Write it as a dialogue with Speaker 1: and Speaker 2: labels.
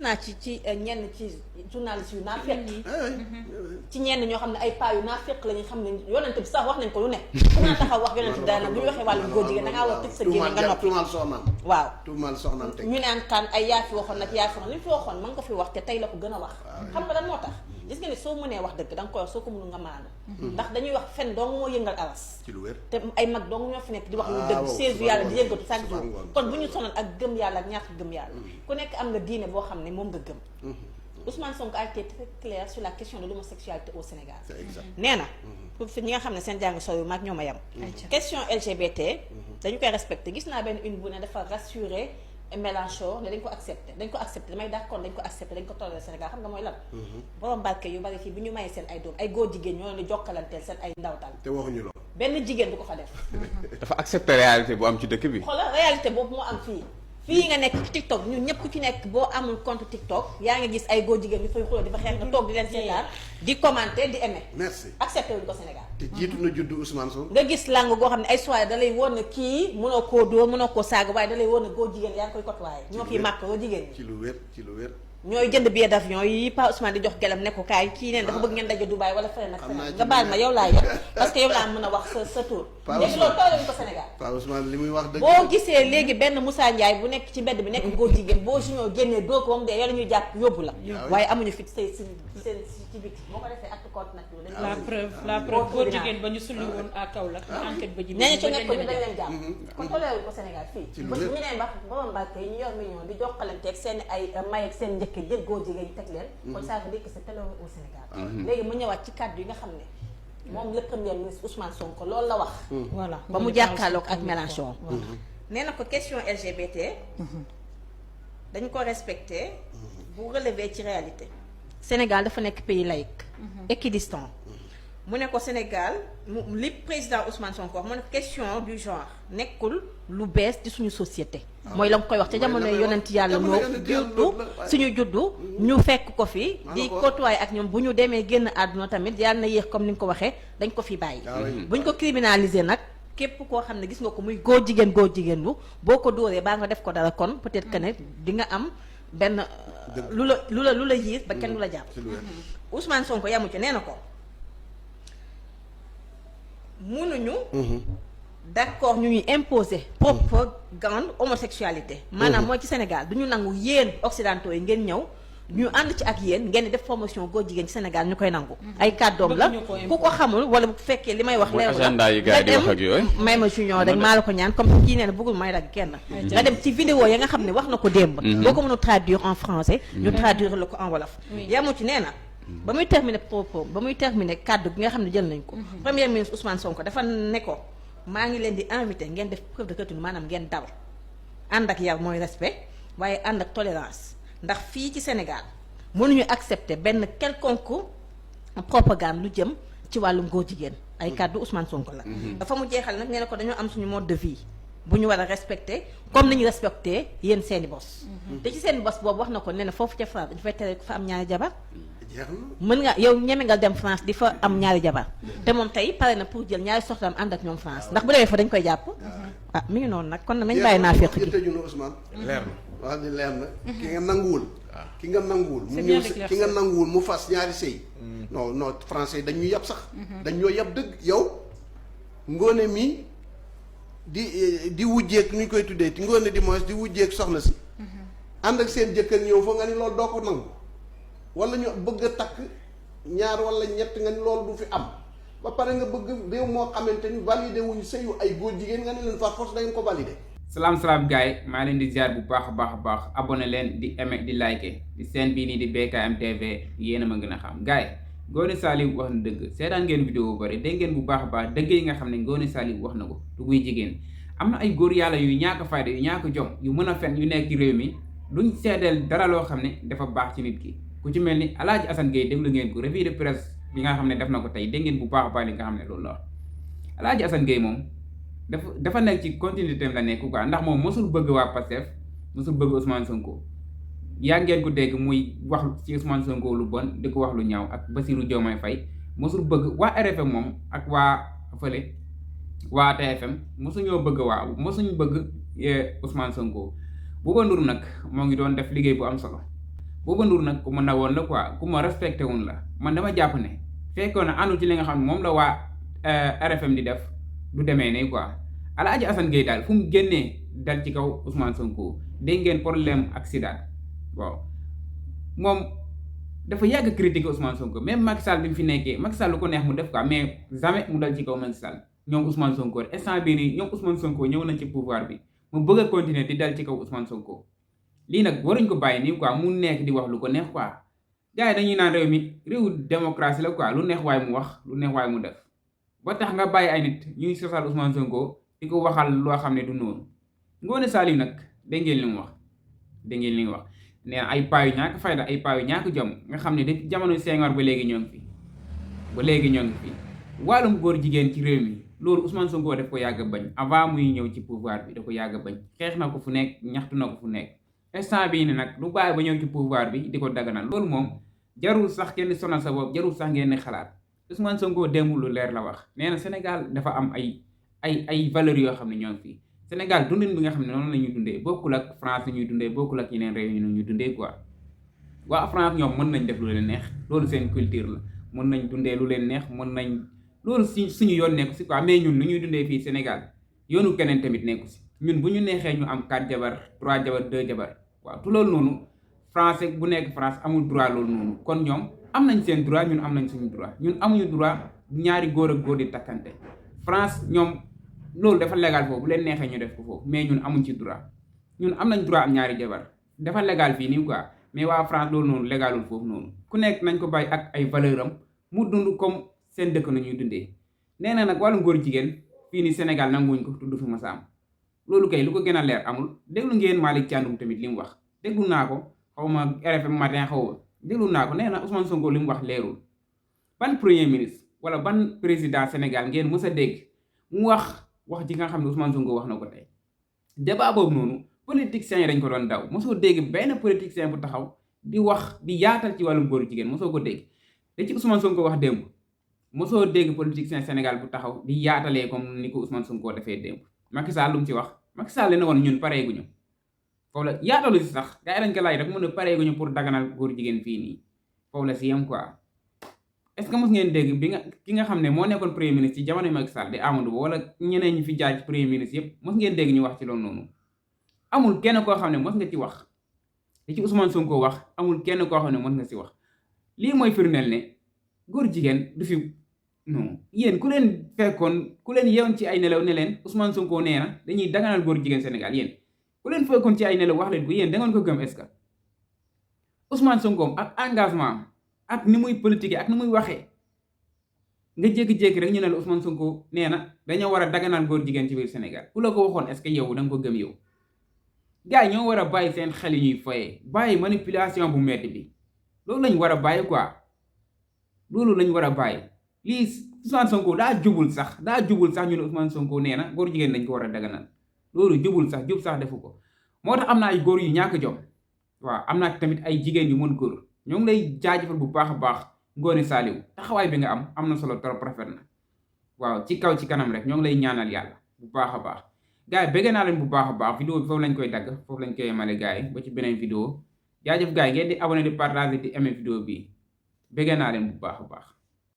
Speaker 1: naa ci ñenn ci journaliste yu naafeq ci ñenn ñoo xam ne ay paa yu naafeq la ñu xam ne yonent bi sax wax nañ ko lu ne ku mën a taxaw wax yonent bi daana bu ñu waxee wàllu góor jigéen da ngaa war tëj sa gémmiñ nga noppi waaw ñu naan kaan ay yaa fi waxoon nag yaa fi waxoon li mu fi waxoon mën nga fi wax te tey la ko gën a wax xam nga lan moo tax gis nga ni soo mënee wax dëgg da nga koy wax soo ko mënul nga maanu ndax dañuy wax fen dong moo yëngal aras te ay mag dong ñoo fi nekk di wax lu dëgg séesu yàlla di yëngatu chaque jour kon bu ñu sonal ak gëm yàlla ak ñàkk gëm yàlla ku nekk am nga diine boo xam ne moom nga gëm Ousmane Sonko a été très clair sur la question de l'homosexualité au Sénégal nee na pour fi ñi nga xam ne seen jàng sooyu maag ñoo ma yem question LGBT dañu koy respecté gis naa benn une bu ne dafa rassurer Mélenchon ne dañ ko accepté damay d'accord dañ ko accepté dañ ko toléré Sénégal xam nga mooy lan borom barke yu bari fii bu ñu mayee seen ay doom ay góor jigéen ñoo leen di jokkalanteel seen ay ndawtal
Speaker 2: te waxuñu loolu
Speaker 1: benn jigéen du ko fa def
Speaker 3: dafa accepté réalité bu am ci dëkk bi
Speaker 1: xoolal réalité boobu moo am fii nga nekk ci TikTok ñun ñëpp ku ci nekk boo amul compte TikTok yaa ngi gis ay góor jigéen ñu fay xuloo di fa xeex nga toog di leen seetaan di commenter di aimer
Speaker 2: merci
Speaker 1: accepté wuñu ko Sénégal
Speaker 2: te jiitu na juddu Ousmane Sonko
Speaker 1: nga gis langue goo xam ne ay soirée da lay woon ne kii mënoo koo dóor mënoo koo saaga waaye da lay woon ne góor jigéen yaa ngi koy côtoyer ñoo fiy màkk góor jigéen ñi
Speaker 2: ci lu wér
Speaker 1: ñooy jënd billet d'avion yi Pa Ousmane di jox gelam ne ko kaay kii neen dafa bëgg ngeen daje Dubaï wala feneen ak feneen nga baal ma yow laa yem parce que yow laa mën a wax sa tour léegi loolu toolee ko Sénégal
Speaker 2: Pa Ousmane li muy wax dëgg
Speaker 1: boo gisee léegi benn Moussa Ndiaye bu nekk ci mbedd bi nekk góor jigéen boo junior génnee doo ko moom dee yow la ñuy jàpp yóbbu la waaye amuñu fit say seen ci biti boo ko defee acte contre nature
Speaker 4: la preuve góor jigéen ba ñu sulli woon à Kaolack enquête ba ji
Speaker 1: nee na ci nekk ko ñu dañ leen jàpp kon tolleewuñ ko Sénégal fii ba ñu neen wax borom Mbàkke yi ñu yor million di jokkalanteeg seen ay may ak seen njëkk jël góor jigéen ñu teg leen kon ça veut dire que c'est toléré au Sénégal léegi mu ñëwaat ci kàddu yi nga xam ne moom le premier ministre Ousmane Sonko loolu la wax
Speaker 4: voilà
Speaker 1: ba mu jàkkaarloog ak Mélenchon nee na ko question LGBT dañu ko respecté bu relever ci réalité Sénégal dafa nekk pays laïque équidistant mu ne ko Sénégal li président Ousmane Sonko wax mu ne question du genre nekkul lu bees ci suñu société mooy la nga koy wax ca jamono yonent yàlla noo suñu juddu ñu fekk ko fi di côtoyer ak ñoom bu ñu demee génn àdduna tamit yàlla na yéex comme ni nga ko waxee dañ ko fi bàyyi buñ ko criminaliser nag képp koo xam ne gis nga ko muy góor jigéen bu boo ko dóoree baa nga def ko dara kon peut-être que ne di nga am benn lu la yiir ba kenn du la jàpp Ousmane Sonko yamu ci nee na ko mënuñu d'accord ñu ñuy imposer propagande homosexualité maanaam mooy ci Sénégal du ñu nangu yéen occidentaux yi ngeen ñëw ñu ànd ci ak yéen ngeen di def promotion góor jigéen ci Sénégal ñu koy nangu ay kàddoom la ku ko xamul wala bu fekkee li may wax leeru la nga dem may ma junior rek maa la ko ñaan comme kii nee na bëggul may rag kenn nga dem ci vidéo ya nga xam ne wax na ko démb boo ko mën a traduire en français ñu traduire la ko en wolof yamu ci nee na ba muy terminer propos ba muy terminer kàddu gi nga xam ne jël nañ ko premier ministre Ousmane Sonko dafa ne ko maa ngi leen di invité ngeen def preuve de retenue maanaam ngeen dal ànd ak yar mooy respect waaye ànd ak tolérance ndax fii ci Sénégal mënuñu accepter benn quelconque propagande lu jëm ci wàllum góor jigéen ay kàddu Ousmane Sonko la dafa mu jeexal nag nee na ko dañoo am suñu mode de vie bu ñu war a respecter comme ni ñu respecté yéen seeni bos te ci seen bos boobu wax na ko nee na foofu ca France dañu fay tere ku fa am ñaari jabar mën nga yow ñeme nga dem France di fa am ñaari jabar te moom tey pare na pour jël ñaari soxnaam ànd ak ñoom France ndax bu demee fa dañ koy jàpp mi ngi noonu nag kon nag nañ bàyyi naa féq gi
Speaker 2: tëju na Ousmane leer na wax ni leer na ki nga nanguwul ki nga nanguwul mu ñëw ki nga nanguwul mu fas ñaari sëy non français dañuy yab sax dañoo yab dëgg yow ngoone mi di wujjeeg ñu koy tuddee ti ngoone di moins di wujjeeg soxna si ànd ak seen jëkkër ñëw fa nga ni loolu doo ko nangu wala ñu bëgg a takk ñaar wala ñett nga ni loolu du fi am ba pare nga bëgg réew moo xamante ni validé wuñu sëyu ay góor jigéen nga ne leen par force da ngeen ko validé.
Speaker 5: salaam gars yi maa leen di ziar bu baax a baax abonné leen di aimer di liker di seen bii nii di BKM TV yéen a ma gën a xam gars yi Ngoné Saliou wax na dëgg seetaan ngeen vidéo bu bari dégg ngeen bu baax a baax dëgg yi nga xam ne Ngoné Saliou wax na ko du buy jigéen am na ay góor yàlla yu ñàkk fayda yu ñàkk jom yu mën a fen yu nekk ci réew mi duñ seedeel dara loo xam ne dafa baax ci nit ki ku ci mel ni Alaaji Assane Gueye déglu ngeen ko revue de presse bi nga xam ne def na ko tey dégg ngeen bu baax a baax li nga xam ne loolu la Alaaji Assane Gueye moom dafa nekk ci continuité la nekk quoi ndax moom mosul bëgg waa Pastef mosul bëgg Ousmane Sonko yaa ngeen ko dégg muy wax ci Ousmane Sonko lu bon di ko wax lu ñaaw ak Bassirou Diomaye Faye mosul bëgg waa RFM moom ak waa fële waa TFM mosuñoo bëgg mosuñu bëgg Ousmane Sonko Bouba Ndour nag moo ngi doon def liggéey bu am solo Bouba Ndour nag ku ma nawoon la quoi ku ma respecté woon la man dama jàpp ne fekkoon na àndul ci li nga xam ne moom la waa RFM di def du demee ne quoi Alaaji Assane Gueye daal fu mu génnee dal ci kaw Ousmane Sonko dégg ngeen problème ak Sidaat waaw moom dafa yàgg critiquer Ousmane Sonko même Macky Sall bi mu fi nekkee Macky Sall lu ko neex mu def quoi mais jamais mu dal ci kaw Macky Sall ñoom Ousmane Sonko instant bii nii ñoom Ousmane Sonko ñëw nañ ci pouvoir bi mu bëgg a continuer di dal ci kaw Ousmane Sonko lii nag waruñ ko bàyyi nii quoi mu nekk di wax lu ko neex quoi gars yi dañuy naan réew mi réewu démocratie la quoi lu neex waay mu wax lu neex waay mu def ba tax nga bàyyi ay nit ñuy sosal Ousmane Sonko di ko waxal loo xam ne du noonu Ngoné Saliou nag dégg ngeen li mu wax dégg ngeen li mu wax nee na ay paa yu ñàkk fayda ay paa yu ñàkk jom nga xam ne depuis jamono Senghor ba léegi ñoo ngi fi wàllum góor jigéen ci réew mi loolu Ousmane Sonko daf ko yàgg a bañ avant muy ñëw ci pouvoir bi da ko yàgg a bañ xeex na ko fu nekk ñaxtu na ko fu nekk instant bii ni nag lu bàyyi ba ñëw ci pouvoir bi di ko daganal loolu moom jarul sax kenn sonal sa bopp jarul sax ngeen xalaat Ousmane Sonko démb lu leer la wax nee na Sénégal dafa am ay valeurs yoo xam ne ñoo ngi fi Sénégal dundin bi nga xam ne noonu la ñuy dundee bokkul ak France la ñuy dundee bokkul ak yeneen réew yi ñuy dundee quoi waa France ñoom mën nañ def lu leen neex loolu seen culture la mën nañ dundee lu leen neex mën nañ loolu suñu yoon nekku si quoi mais ñun lu ñuy dundee fii Sénégal yoonu keneen tamit nekku si ñun bu ñu neexee ñu am 4 jabar 3 jabar 2 jabar waaw te loolu noonu français bu nekk France amul droit loolu noonu kon ñoom am nañ seen droit ñun am nañ suñu droit ñun amuñu droit ñaari góor ak góor di takkante France ñoom loolu dafa légal foofu bu leen neexee ñu def ko foofu mais ñun amuñ ci droit ñun am nañ droit am ñaari jabar dafa légal fii nii quoi mais waa France loolu noonu légalul foofu noonu ku nekk nañ ko bàyyi ak ay valeur am mu dund comme seen dëkk na ñuy dundee nee na nag wàllum góor jigéen fii nii Sénégal nanguwuñ ko tudd fi ma saam loolu kay lu ko gën a leer amul déglu ngeen Malick Thiandoum tamit li mu wax déglu naa ko xaw ma RFM matin xaw ma déglu naa ko nee na Ousmane Sonko li mu wax leerul ban premier ministre wala ban président Sénégal ngeen mës a dégg mu wax ji nga xam ne Ousmane Sonko wax na ko tey débat boobu noonu politiciens yi dañ ko doon daw mosoo dégg benn politicien bu taxaw di wax di yaatal ci wàllum góor jigéen mosoo ko dégg te ci Ousmane Sonko wax démb mosoo dégg politicien Sénégal bu taxaw di yaatalee comme ni ko Ousmane Sonko defee démb Macky Sall lu mu ci wax Macky Sall ne woon ñun pareeguñu foofu la yaatalu si sax gars yi dañ ko laaj rek mu ne pareeguñu pour daganal góor jigéen fii nii foofu la si yem quoi est-ce que mos ngeen dégg ki nga xam ne moo nekkoon premier ministre ci jamono Macky Sall di Amadou Ba wala ñeneen ñi fi jaar ci premier ministre yëpp mos ngeen dégg ñu wax ci loolu noonu amul kenn koo xam ne mos nga ci wax li ci Ousmane Sonko wax amul kenn koo xam ne mos nga ci wax lii mooy firndeel ne góor jigéen du fi non yéen ku leen yeewoon ci ay nelaw ne leen Ousmane Sonko nee na dañuy daganal góor jigéen Sénégal yéen ku leen fekkoon ci ay nelaw wax leen ko yéen da ngeen ko gëm est-ce que Ousmane Sonko ak engagement ak ni muy politique ak ni muy waxee nga jékki-jékki rek ñu ne la Ousmane Sonko nee na dañoo war a daganal góor jigéen ci biir Sénégal ku la ko waxoon est-ce que yow da nga ko gëm yow gars yi ñoo war a bàyyi seen xel yi ñuy foyee bàyyi manipulation bu metti bi loolu lañ war a bàyyi quoi loolu lañ war a bàyyi lii Ousmane Sonko daa jubul sax ñu ne Ousmane Sonko nee na góor jigéen dañ ko war a daganal loolu jub sax defu ko moo tax am na ay góor yu ñàkk jom waaw am na tamit ay jigéen yu mën góor ñoo ngi lay jaajëfal bu baax a baax Ngoné Saliou taxawaay bi nga am na solo trop rafet na waaw ci kaw ci kanam rek ñoo ngi lay ñaanal yàlla bu baax a baax gars yi bëgg naa leen bu baax a baax vidéo bi foofu lañ koy dagg foofu lañ koy yemale gars yi ba ci beneen vidéo jaajëf gars yi ngeen di abonné di partager di aimer vidéo bi bëgg naa leen bu baax a baax